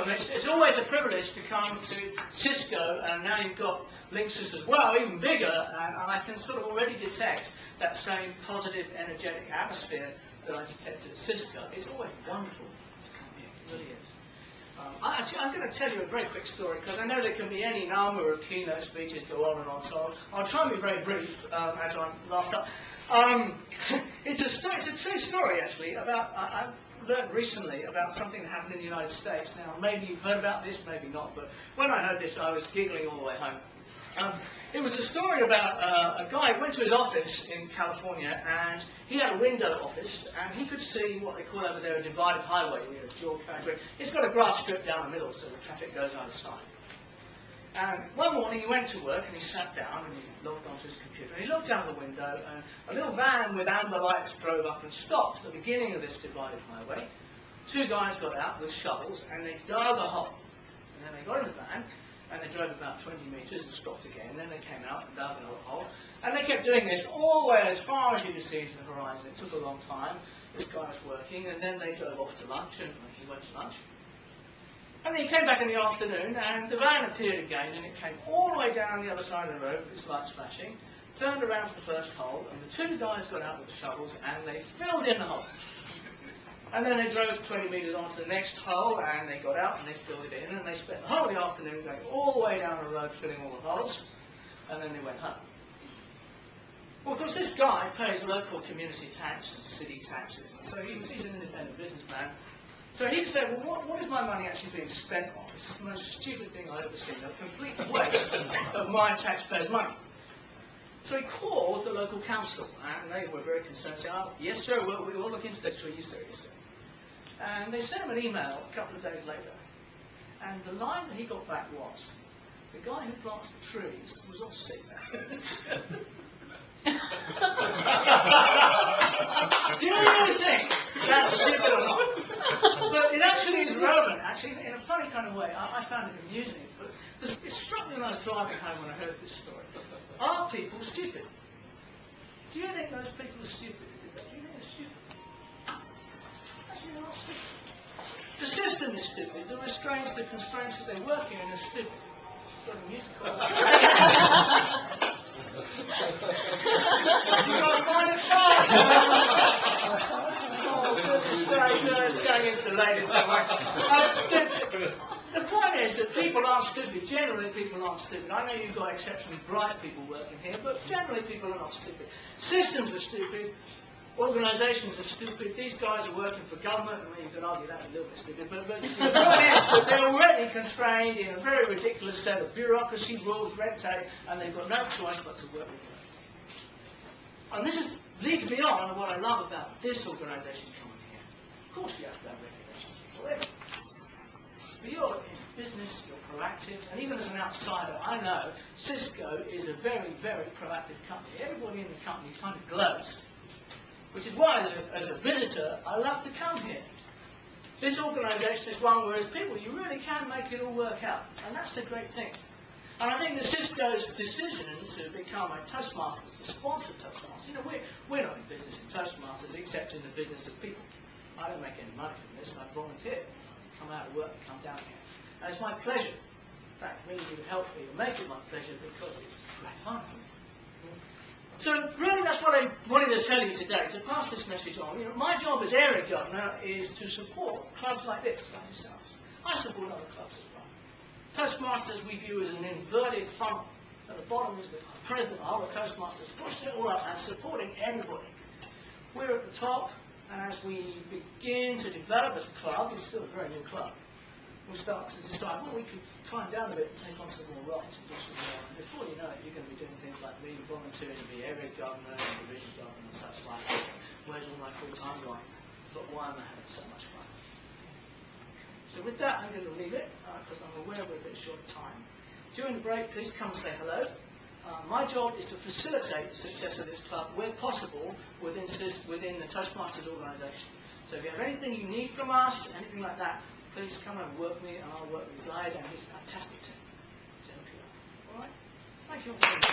welcome. It's always a privilege to come to Cisco, and now you've got Linksys as well, even bigger, and I can sort of already detect that same positive, energetic atmosphere that I detected at Cisco. It's always wonderful to come here, it really is. I'm going to tell you a very quick story, because I know there can be any number of keynote speeches go on and on, so I'll try and be very brief as I'm last up. It's a true story, actually, about... I learned recently about something that happened in the United States. Now, maybe you've heard about this, maybe not, but when I heard this, I was giggling all the way home. It was a story about a guy who went to his office in California, and he had a window office, and he could see what they call over there a divided highway, a dual carriageway. It's got a grass strip down the middle, so the traffic goes either side. And one morning he went to work and he sat down and he logged onto his computer and he looked out the window and a little van with amber lights drove up and stopped at the beginning of this divided highway. Two guys got out with shovels and they dug a hole. And then they got in the van and they drove about 20 metres and stopped again. And then they came out and dug another hole. And they kept doing this all the way as far as you could see into the horizon. It took a long time. This guy was working and then they drove off to lunch and he went to lunch. And then he came back in the afternoon, and the van appeared again, and it came all the way down the other side of the road with its lights flashing, turned around for the first hole, and the two guys got out with the shovels, and they filled in the hole. And then they drove 20 metres on to the next hole, and they got out, and they filled it in, and they spent the whole of the afternoon going all the way down the road filling all the holes, and then they went home. Well, of course, this guy pays local community tax and city taxes, and so he's an independent businessman. So he said, well, what is my money actually being spent on? This is the most stupid thing I've ever seen, a complete waste of my taxpayers' money. So he called the local council, and they were very concerned, saying, oh, yes, sir, we will look into this for you seriously. And they sent him an email a couple of days later, and the line that he got back was, the guy who plants the trees was off sick. Do you really think that's stupid or not? But it actually is relevant, actually, in a funny kind of way. I found it amusing, but it struck me when I was driving home when I heard this story. Are people stupid? Do you think those people are stupid? Do you think they're stupid? Actually, they're not stupid. The system is stupid. The restraints, the constraints that they work in are stupid. Got a music You've got to find it fast. Oh, goodness sakes, it's going into the latest. The point is that people aren't stupid. Generally, people aren't stupid. I know you've got exceptionally bright people working here, but generally, people are not stupid. Systems are stupid. Organisations are stupid. These guys are working for government. I mean, you can argue that's a little bit stupid, but the point is that they're already constrained in a very ridiculous set of bureaucracy, rules, red tape, and they've got no choice but to work with it. And this leads me on to what I love about this organisation coming here. Of course, you have to have regulations for everything. But you're in business, you're proactive, and even as an outsider, I know Cisco is a very, very proactive company. Everybody in the company kind of glows. Which is why, as a visitor, I love to come here. This organisation is one where, as people, you really can make it all work out. And that's the great thing. And I think that Cisco's decision to become a Toastmaster, to sponsor Toastmasters, you know, we're not in business in Toastmasters, except in the business of people. I don't make any money from this. I volunteer. I come out of work and come down here. And it's my pleasure. In fact, me, you help me make it my pleasure because it's great fun, isn't it? So really that's what I wanted to tell you today, to pass this message on. You know, my job as area governor is to support clubs like this, like yourselves. I support other clubs as well. Toastmasters we view as an inverted funnel. At the bottom is the president of the Toastmasters, pushing it all up and supporting everybody. We're at the top, and as we begin to develop as a club, it's still a very new club, we'll start to decide, well, we could climb down a bit and take on some more rocks and do some more. And before you know it, you're going to be doing things like me, volunteering to be area governor and division governor and such like that. Where's all my free time gone? But why am I having so much fun? So with that, I'm going to leave it, because I'm aware we're a bit short of time. During the break, please come and say hello. My job is to facilitate the success of this club where possible within the Toastmasters organisation. So if you have anything you need from us, anything like that, please come and work with me, and I'll work with Zaid and his fantastic team. All right? Thank you all very much.